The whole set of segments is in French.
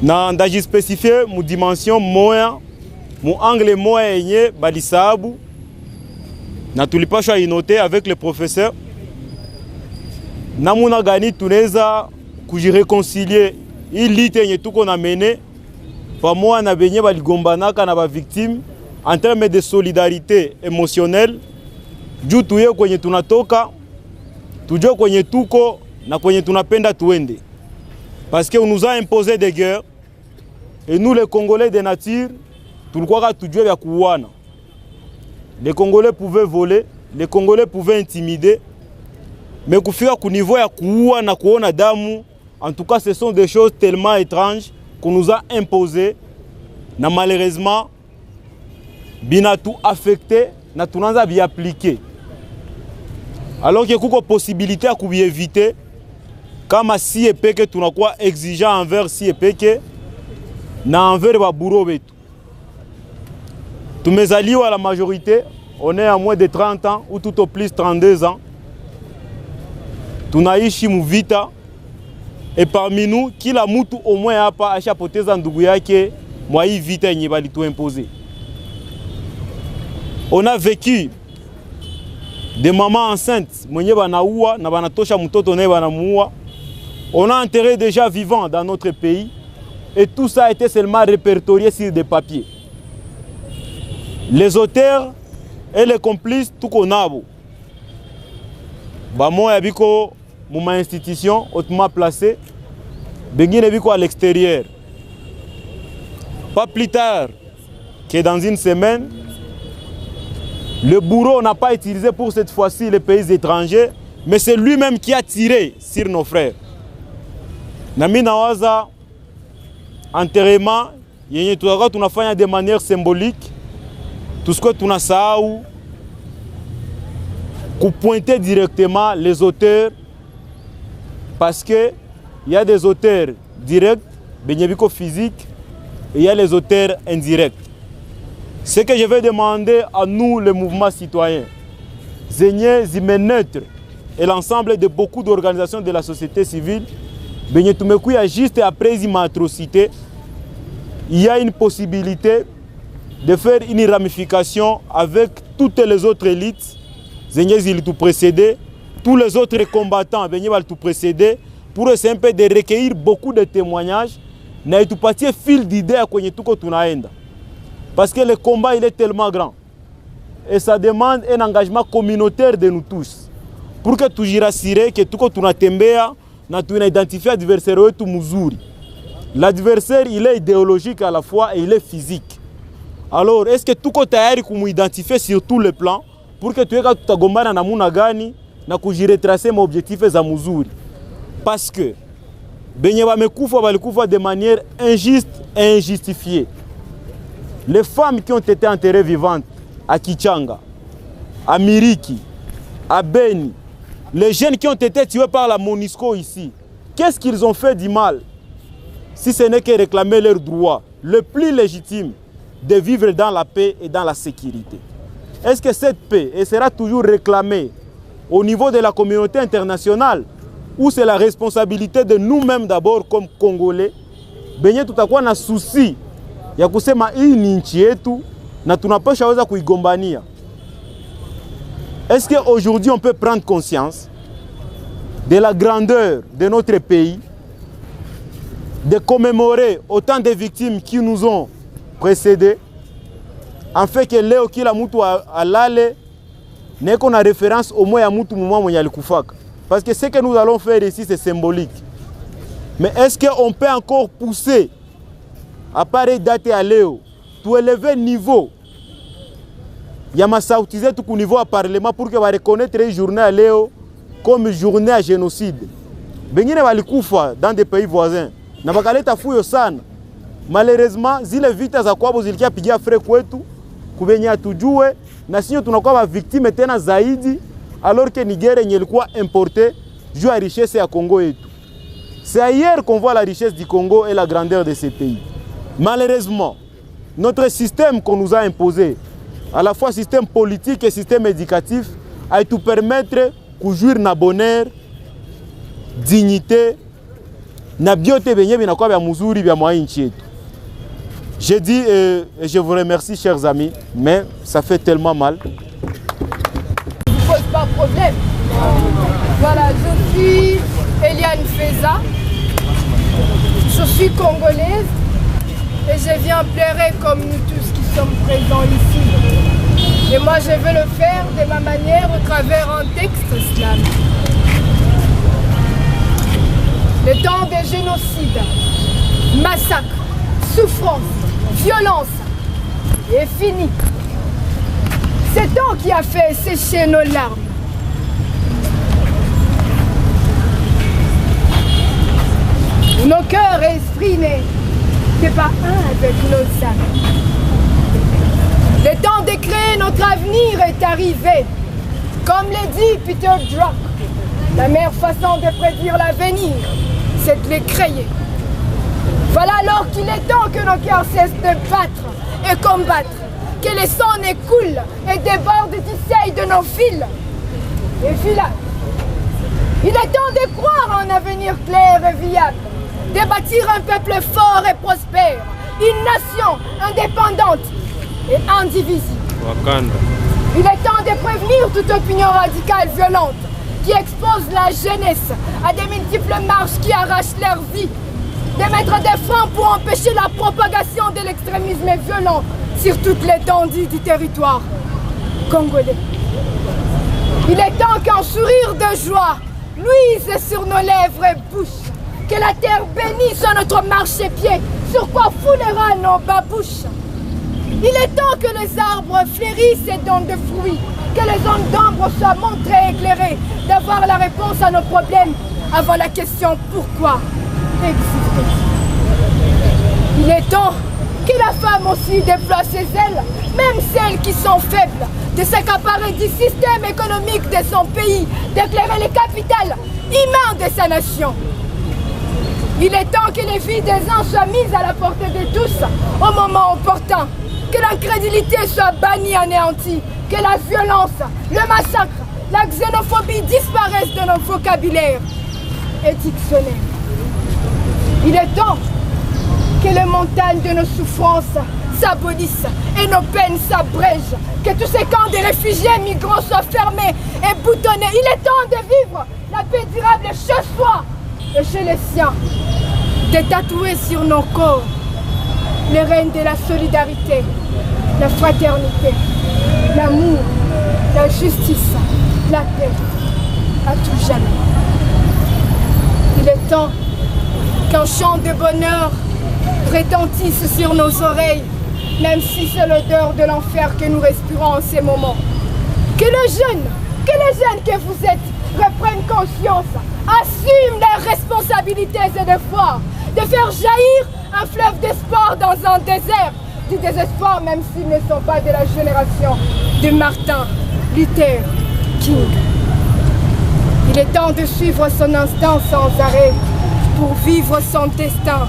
na ndaji spécifier mu dimension moya mu angle moya yenye balisabu na tulipashwa inote avec le professeur namuna gani tunaweza kujireconcilier ili tenye tuko na mene pamoja na benye baligombanaka na ba victime en termes de solidarité émotionnelle juu tuye kwenye tunatoka tujue kwenye tuko na kwenye tunapenda tuende parce qu'on nous a imposé des guerres et nous les Congolais de nature tulikuwa tujue ya kuuana. Les Congolais pouvaient voler, les Congolais pouvaient intimider, mais kufika ku niveau ya kuua na kuona damu, en tout cas ce sont des choses tellement étranges qu'on nous a imposées na malheureusement bina tout affecté na tunaanza bi appliquer alors que kuko possibilité ya kubieviter kama si epeke tunakuwa exigeant envers si epeke na envers ba bourreau betu. Tumezaliwa la majorité, on est à moins de 30 ans ou tout au plus 32 ans. Tunaishi muvita et parmi nous kila mutu au moins hapa ashapoteza ndugu yake mwa hii vita yenye balitu imposer. On a vécu des mamans enceintes mwenye banaua na banatosha mtoto naye banamuua. On a enterré déjà vivants dans notre pays et tout ça a été seulement répertorié sur des papiers. Les auteurs et les complices tout konabo. Bamo yabiko muma institution hautement placée, bengine biko à l'extérieur. Pas plus tard que dans une semaine, le bourreau n'a pas utilisé pour cette fois-ci les pays étrangers, mais c'est lui-même qui a tiré sur nos frères. Nami nawaza enterrement yenye tunakuwa tunafanya de manière symbolique, tout ce que tunasahau kupointer directement les auteurs parce que il y a des auteurs directs, benyebiko physique, et il y a les auteurs indirects. Ce que je vais demander à nous, le mouvement citoyen, Zénier, Zimeneutre et l'ensemble de beaucoup d'organisations de la société civile, juste après une atrocité, il y a une possibilité de faire une ramification avec toutes les autres élites, Zénier tout précédé, tous les autres combattants, tout précédé, pour essayer de recueillir beaucoup de témoignages, na tout partir fil d'idées à kwenye tuko tunaenda. Parce que le combat il est tellement grand et ça demande un engagement communautaire de nous tous pour que tu jirasire que tuko tunatembea na tuna identifier adversaire wetu mzuri. L'adversaire il est idéologique à la fois et il est physique. Alors est-ce que tuko tayari kumuidentifier sur tous les plans pour que tuweka tutagombana na muna gani na kujiretracer mon objectif za mzuri? Parce que benye bamekufa balikufa de manière injuste et injustifiée. Les femmes qui ont été enterrées vivantes à Kichanga, à Miriki, à Beni, les jeunes qui ont été tués par la MONUSCO ici, qu'est-ce qu'ils ont fait du mal? Si ce n'est que réclamer leur droit le plus légitime de vivre dans la paix et dans la sécurité. Est-ce que cette paix sera toujours réclamée au niveau de la communauté internationale ou c'est la responsabilité de nous-mêmes d'abord comme Congolais? Benye tutakuwa na souci ya kusema hii ni nchi yetu na tunapaswa weza kuigombania. Est-ce qu'aujourd'hui on peut prendre conscience de la grandeur de notre pays, de commémorer autant de victimes qui nous ont précédés, en fait que leo kila mtu alale neko na référence au moins ya mtu mmoja mwenye alikufaka? Parce que ce que nous allons faire ici c'est symbolique. Mais est-ce qu'on peut encore pousser à pareille date à Léo, pour élever le niveau, il y a ma sautiser tout au niveau à Parlement pour que va reconnaître les journées à Léo comme journée à génocide. Bengine balikufa dans des pays voisins. Na bakaleta fuyo sana. Malheureusement, zile vita za kwabo zilikia pigia fre kwetu, kubenya tujue, na sinyo tunakuwa ba victime tena zaidi, alors que Niger yenye ilikuwa importé juu ya richesse ya Congo yetu. C'est ailleurs qu'on voit la richesse du Congo et la grandeur de ces pays. Malheureusement, notre système qu'on nous a imposé, à la fois système politique et système éducatif, a tout permettre de jouir na bonheur, dignité, na biote benye binakuwa bya muzuri bya mwa nchi yetu. Je dis et je vous remercie chers amis, mais ça fait tellement mal. Ça ne pose pas problème. Voilà, je suis Eliane Feza, je suis congolaise et je viens pleurer comme nous tous qui sommes présents ici. Et moi je vais le faire de ma manière au travers un texte slam. Le temps des génocides, massacres, souffrances, violence est fini. C'est toi qui a fait sécher nos larmes. Nos cœurs et esprits n'étaient pas un avec nos âmes. Le temps de créer notre avenir est arrivé. Comme l'a dit Peter Drucker, la meilleure façon de prédire l'avenir, c'est de les créer. Voilà alors qu'il est temps que nos cœurs cessent de battre et combattre, que le sang n'écoule et déborde du seuil de nos fils et villages. Il est temps de croire en un avenir clair et viable, de bâtir un peuple fort et prospère, une nation indépendante et indivisible. Wakanda. Il est temps de prévenir toute opinion radicale violente qui expose la jeunesse à des multiples marches qui arrachent leur vie, de mettre des freins pour empêcher la propagation de l'extrémisme violent sur toute l'étendue du territoire congolais. Il est temps qu'un sourire de joie luise sur nos lèvres et bouches, que la terre bénisse notre marchepied, sur quoi foulera nos babouches. Il est temps que les arbres fleurissent et donnent des fruits, que les zones d'ombre soient montrées et éclairées, d'avoir la réponse à nos problèmes avant la question pourquoi exister. Il est temps que la femme aussi déploie ses ailes, même celles qui sont faibles, de s'accaparer du système économique de son pays, d'éclairer les capitales humains de sa nation. Il est temps que les vies des uns soient mises à la portée de tous au moment opportun, que l'incrédulité soit bannie, anéantie, que la violence, le massacre, la xénophobie disparaissent de nos vocabulaires et dictionnaires. Il est temps que les montagnes de nos souffrances s'abolissent et nos peines s'abrègent, que tous ces camps de réfugiés migrants soient fermés et boutonnés. Il est temps de vivre la paix durable chez soi et chez les siens, de tatouer sur nos corps les règnes de la solidarité, la fraternité, l'amour, la justice, la paix, à tout jamais. Il est temps qu'un chant de bonheur retentisse sur nos oreilles, même si c'est l'odeur de l'enfer que nous respirons en ces moments. Que les jeunes que vous êtes reprennent conscience, assument leurs responsabilités et devoirs, de faire jaillir un fleuve d'espoir dans un désert, du désespoir même s'ils ne sont pas de la génération de Martin Luther King. Il est temps de suivre son instinct sans arrêt pour vivre son destin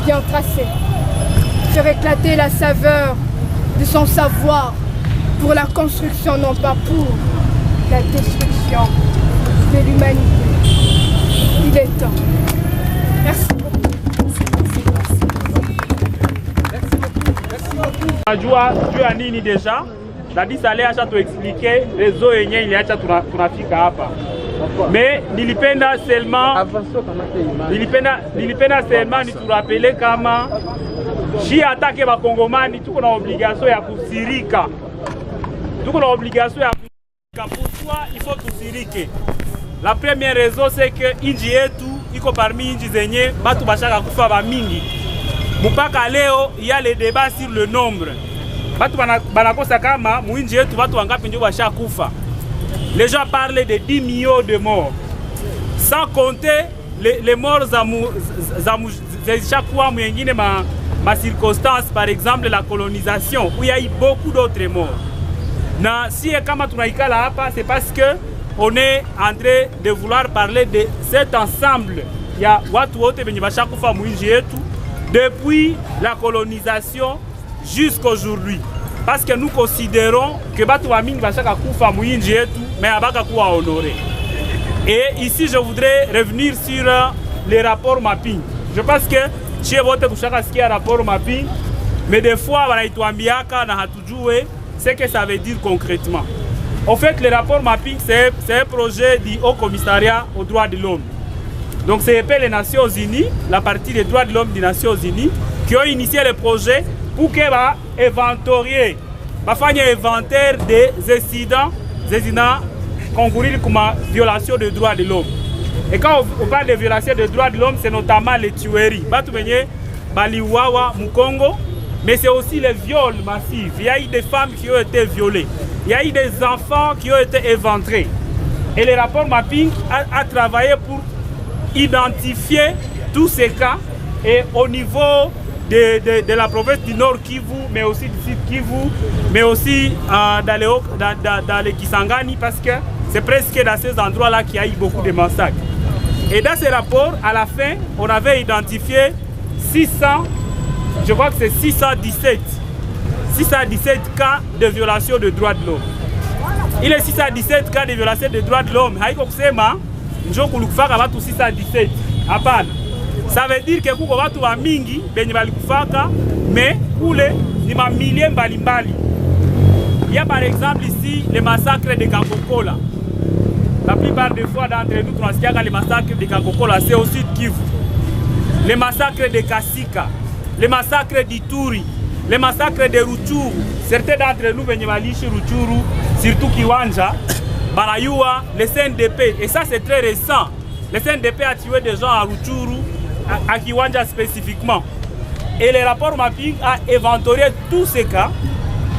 bien tracé, faire éclater la saveur de son savoir pour la construction, non pas pour la destruction de l'humanité. Il est temps. Merci beaucoup. Najua juu ya nini deja Dadisa leo acha tuexplique rezo yenye iliacha tunafika hapa. Mais nilipenda seulement niturapele kama shi atake bakongomani tuko na obligation ya kusirika. Tuko na obligation ya kusirika. Pourquoi il faut tusirike? La première raison c'est que inji yetu iko parmi inji zenye batu bashaka kufa ba mingi. Mpaka leo il y a le débat sur le nombre. Batu banakosa kama muinji yetu batu wangapi ndio bashaka kufa. Les gens parlent de 10 millions de morts. Sans compter les morts chaque fois mwingine ma circonstance, par exemple la colonisation où il y a eu beaucoup d'autres morts. Na si kama tunaikala hapa c'est parce que on est en train de vouloir parler de cet ensemble. Il y a watu wote benye bashaka kufa mwinji yetu depuis la colonisation jusqu'aujourd'hui. Parce que nous considérons que batu wa mingi bashaka kufa mwinji yetu mais abaka kuwa honoré. Et ici je voudrais revenir sur les rapports mapping. Je pense que chez vote kushaka sikia rapport mapping, mais des fois wanaituambiaka na hatujue ce que ça veut dire concrètement. En fait, le rapport mapping, c'est un projet du Haut Commissariat aux droits de l'homme. Donc c'est les Nations Unies, la partie des droits de l'homme des Nations Unies, qui ont initié le projet pour que va inventorier, va faire un inventaire des incidents concourir comme violation des droits de l'homme. Et quand on parle de violation des droits de l'homme, c'est notamment les tueries. Baliwawa, Mukongo, mais c'est aussi les viols massifs. Il y a eu des femmes qui ont été violées. Il y a eu des enfants qui ont été éventrés. Et le rapport mapping a travaillé pour identifier tous ces cas et au niveau de la province du Nord Kivu, mais aussi du Sud Kivu, mais aussi dans les Kisangani, parce que c'est presque dans ces endroits-là qu'il y a eu beaucoup de massacres. Et dans ces rapports, à la fin, on avait identifié 600, je crois que c'est 617 cas de violation des droits de l'homme. Il est 617 cas de violation des droits de l'homme. Ça veut dire que kuko watu wa mingi benye balikufaka, mais kule ni ma milliers mbalimbali. Il y a par exemple ici le massacre de Kankokola. La plupart des fois d'entre nous, tunasikiaka les massacres de Kankokola, c'est au Sud Kivu. Les massacres de Kasika, les massacres d'Ituri, les massacres de Rutshuru. Certains d'entre nous benye balishi Rutshuru, surtout Kiwanja, Barayua, les CNDP. Et ça c'est très récent. Le CNDP a tué des gens à Rutshuru, à Kiwanja spécifiquement. Et le rapport mapping a inventorié tous ces cas,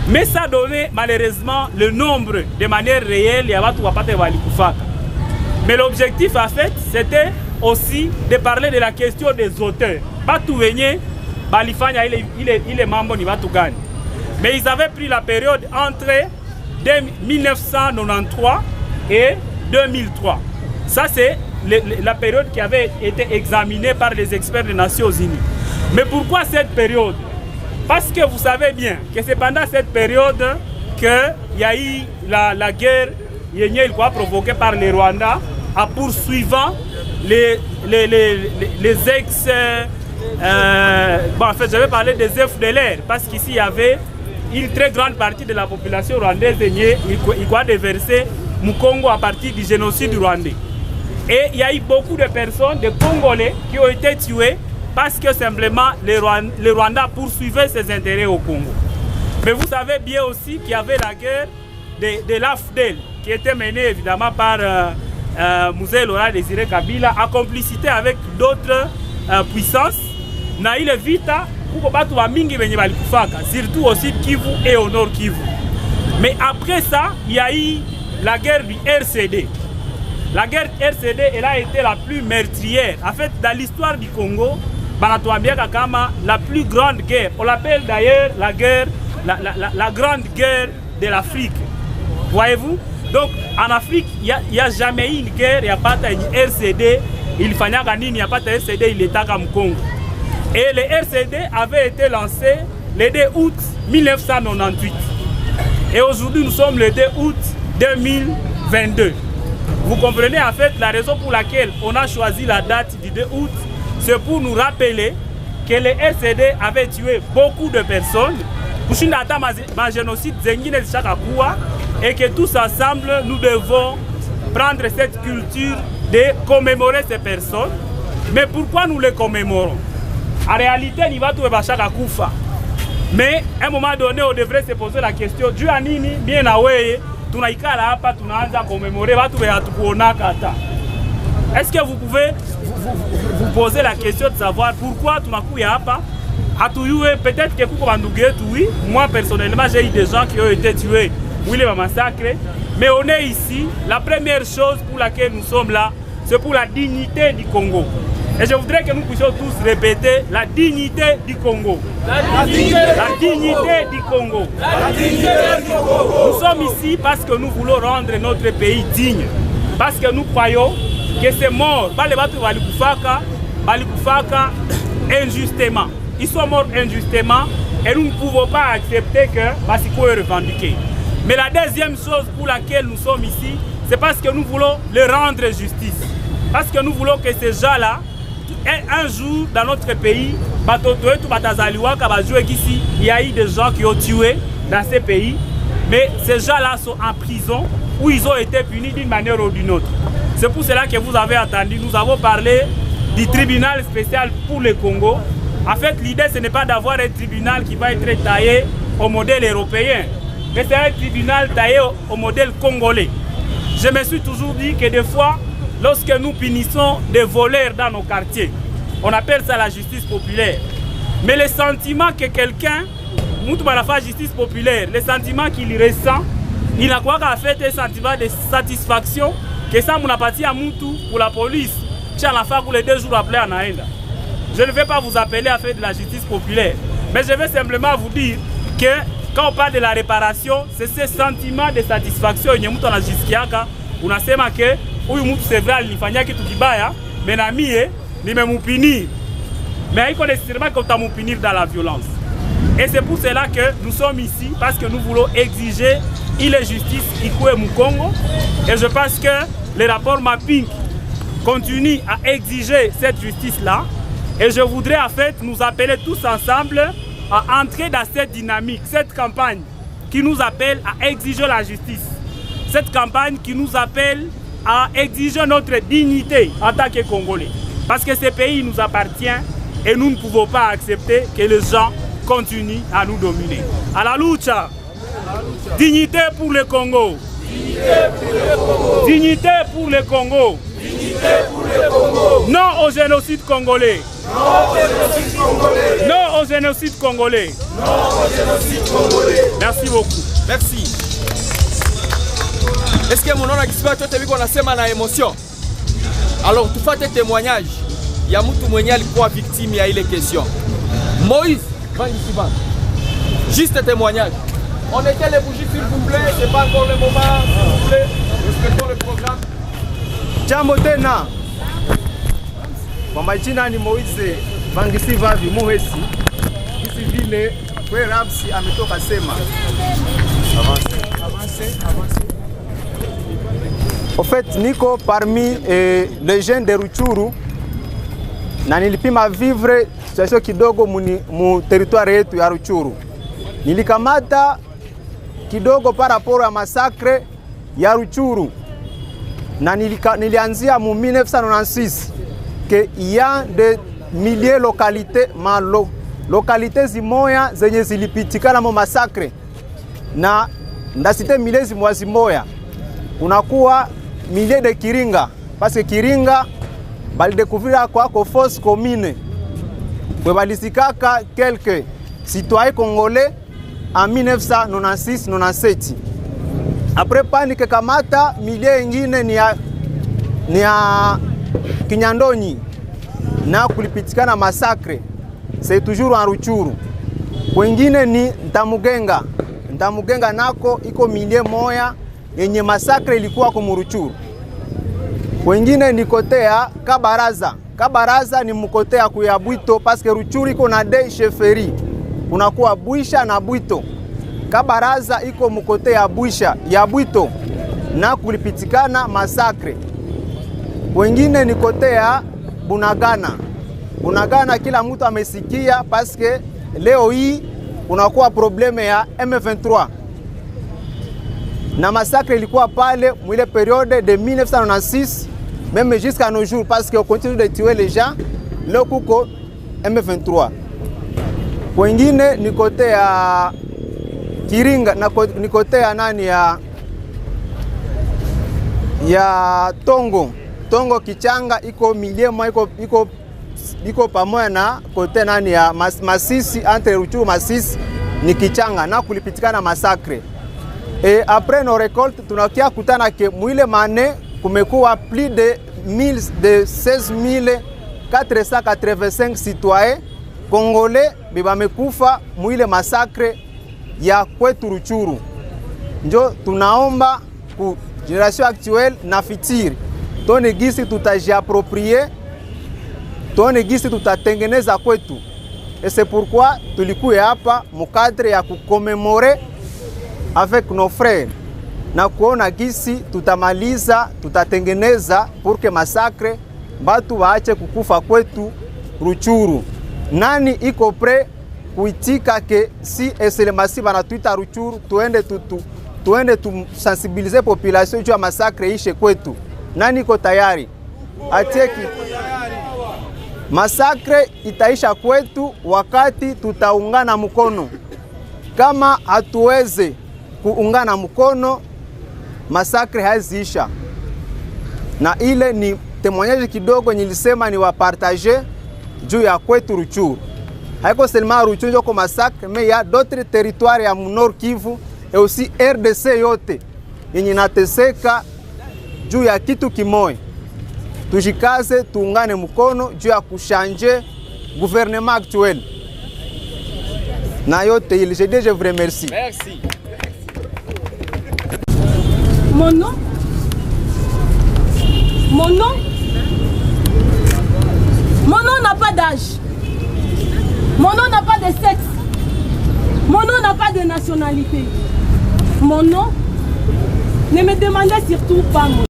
mais ça donnait malheureusement le nombre de manière réelle. Mais l'objectif en fait, c'était aussi de parler de la question des auteurs. Il est membre de Batugani. Mais ils avaient pris la période entre 1993 et 2003. Ça c'est la période qui avait été examinée par les experts des Nations Unies. Mais pourquoi cette période? Parce que vous savez bien que c'est pendant cette période qu'il y a eu la guerre provoquée par les Rwandais en poursuivant les ex... en fait, je vais parler des FDLR, parce qu'ici il y avait une très grande partie de la population rwandaise qui a déversé Mukongo à partir du génocide rwandais. Et il y a eu beaucoup de personnes, de Congolais, qui ont été tués parce que simplement les Rwandais poursuivaient ses intérêts au Congo. Mais vous savez bien aussi qu'il y avait la guerre de l'AFDEL, qui était menée évidemment par Mzee Laurent Désiré Kabila, en complicité avec d'autres puissances. Naïle Vita, surtout au Sud Kivu et au Nord Kivu. Mais après ça, il y a eu la guerre du RCD. La guerre RCD, elle a été la plus meurtrière. En fait, dans l'histoire du Congo, la plus grande guerre. On l'appelle d'ailleurs la guerre, la grande guerre de l'Afrique. Voyez-vous? Donc, en Afrique, il n'y a jamais eu une guerre, il n'y a pas de RCD, il n'y a pas de RCD, il est à Congo. Et le RCD avait été lancé le 2 août 1998. Et aujourd'hui, nous sommes le 2 août 2022. Vous comprenez en fait la raison pour laquelle on a choisi la date du 2 août, c'est pour nous rappeler que le RCD avait tué beaucoup de personnes, et que tous ensemble, nous devons prendre cette culture de commémorer ces personnes. Mais pourquoi nous les commémorons? En réalité, il va tout Koufa. Mais à un moment donné, on devrait se poser la question, Dieu a nini, bien away. Est-ce que vous pouvez vous poser la question de savoir pourquoi peut-être que oui, moi personnellement j'ai eu des gens qui ont été tués, oui les massacres, mais on est ici, la première chose pour laquelle nous sommes là, c'est pour la dignité du Congo. Et je voudrais que nous puissions tous répéter la dignité du Congo. La dignité du Congo. Nous sommes ici parce que nous voulons rendre notre pays digne. Parce que nous croyons que c'est mort. Injustement. Ils sont morts injustement et nous ne pouvons pas accepter que Basiko est revendiqué. Mais la deuxième chose pour laquelle nous sommes ici, c'est parce que nous voulons leur rendre justice. Parce que nous voulons que ces gens-là un jour dans notre pays, il y a eu des gens qui ont tué dans ces pays, mais ces gens-là sont en prison où ils ont été punis d'une manière ou d'une autre. C'est pour cela que vous avez entendu, nous avons parlé du tribunal spécial pour le Congo. En fait, l'idée, ce n'est pas d'avoir un tribunal qui va être taillé au modèle européen, mais c'est un tribunal taillé au modèle congolais. Je me suis toujours dit que des fois, lorsque nous punissons des voleurs dans nos quartiers, on appelle ça la justice populaire. Mais le sentiment que quelqu'un, la justice populaire, le sentiment qu'il ressent, il n'a quoi qu'à faire un sentiment de satisfaction que ça m'a parti à Moutou pour la police. Tiens, la fin pour les 2 jours après en Aïda. Je ne vais pas vous appeler à faire de la justice populaire, mais je vais simplement vous dire que quand on parle de la réparation, c'est ce sentiment de satisfaction. On a sema que huyu mtu sevra alifanya kitu kibaya, mais na mie nimemupinir. Mais il connaît nécessairement qu'on t'a punir dans la violence. Et c'est pour cela que nous sommes ici, parce que nous voulons exiger une justice Ikwe Mukongo. Et je pense que le rapport Mapping continue à exiger cette justice-là. Et je voudrais en fait nous appeler tous ensemble à entrer dans cette dynamique, cette campagne qui nous appelle à exiger la justice. Cette campagne qui nous appelle à exiger notre dignité en tant que Congolais. Parce que ce pays nous appartient et nous ne pouvons pas accepter que les gens continuent à nous dominer. À la lucha, dignité pour le Congo. Dignité pour le Congo. Non au génocide congolais. Non au génocide congolais. Merci beaucoup. Merci. Est-ce que mon nom a dit émotion? Alors, tu fais tes témoignages. Il y a beaucoup de gens qui sont victimes de les questions. Moïse, juste témoignage. On était les bougies, s'il vous plaît. Ce n'est pas encore le moment, s'il vous plaît. Respectons le programme. Jambo tena. Kwa majina ni Moize Vangisi Vavi Muhesi. Kisi vile kwe Rapsi ametoka sema. Avance. En fait, niko parmi les jeunes de Ruchuru na nilipima vivre situation kidogo mu territoire yetu ya Ruchuru. Nilikamata kidogo par rapport à massacre ya Ruchuru. Na nilianzia mu 1996 que il y a des milliers de localités localités zimoya zenye zilipitikana mu massacre. Na ndasite milliers zimoya. Kunakuwa milliers de Kiringa parce que Kiringa bali découvrir kwa force commune. Kwa balisikaka quelques citoyens congolais en 1996-97. Après panique kamata milliers ingine ni ya Kinyandonyi na kulipitikana massacre. C'est toujours en Ruchuru. Wengine ni Ntamugenga. Ntamugenga nako iko milliers moya yenye massacre ilikuwa kwa Ruchuru. Wengine ni kote ya Kabaraza. Kabaraza ni mkote ya Kuyabwito parce que Ruchuru iko na deux chefferie. Unakuwa Bwisha na Bwito. Kabaraza iko mkote ya Bwisha ya Bwito na kulipitikana massacre. Wengine ni kote ya Bunagana. Bunagana kila mtu amesikia parce que leo hii unakuwa probleme ya M23. Na massacre ilikuwa pale mwile période de 1996 même jusqu'à nos jours parce qu'on continue de tuer les gens. Leo kuko M23. Wengine ni kote ya Kiringa na ni kote ya nani ya Tongo Kichanga iko miliema iko pamoja na kote nani ya Masisi entre Ruchuru Masisi ni Kichanga na kulipitikana massacre. Et après nos récoltes tunakia kutana ke mwile mane kumekuwa plus de 16 485 citoyens congolais bamekufa mwile massacre ya kwetu Ruchuru. Njo tunaomba ku generation actuelle na fitiri tone gisi tutajiapproprier, tone gisi tutatengeneza kwetu. Et c'est pourquoi tulikuya hapa mu cadre ya kukomemore avec nos frères na kuona gisi tutamaliza, tutatengeneza pour que massacre batu waache kukufa kwetu Ruchuru. Nani iko pre kuitika ke si eselemasi banatuita Ruchuru tuende tusensibilize population juu ya masakre ishe kwetu? Nani iko tayari? Atieki masakre itaisha kwetu wakati tutaungana mkono. Kama hatuweze kuungana mkono, masakre haziisha. Na ile ni témoignage kidogo nilisema ni wapartage juu ya kwetu Ruchuru. Haiko seulement Ruchuru joko masakre, mais il y a d'autres territoires ya Nord Kivu et aussi RDC yote yenye nateseka juu ya kitu kimoja. Tujikaze, tuungane mkono juu ya kushanje gouvernement actuel. Na yote ili, je vous remercie. Merci. Mon nom n'a pas d'âge. Mon nom n'a pas de sexe. Mon nom n'a pas de nationalité. Mon nom, ne me demandez surtout pas mon nom.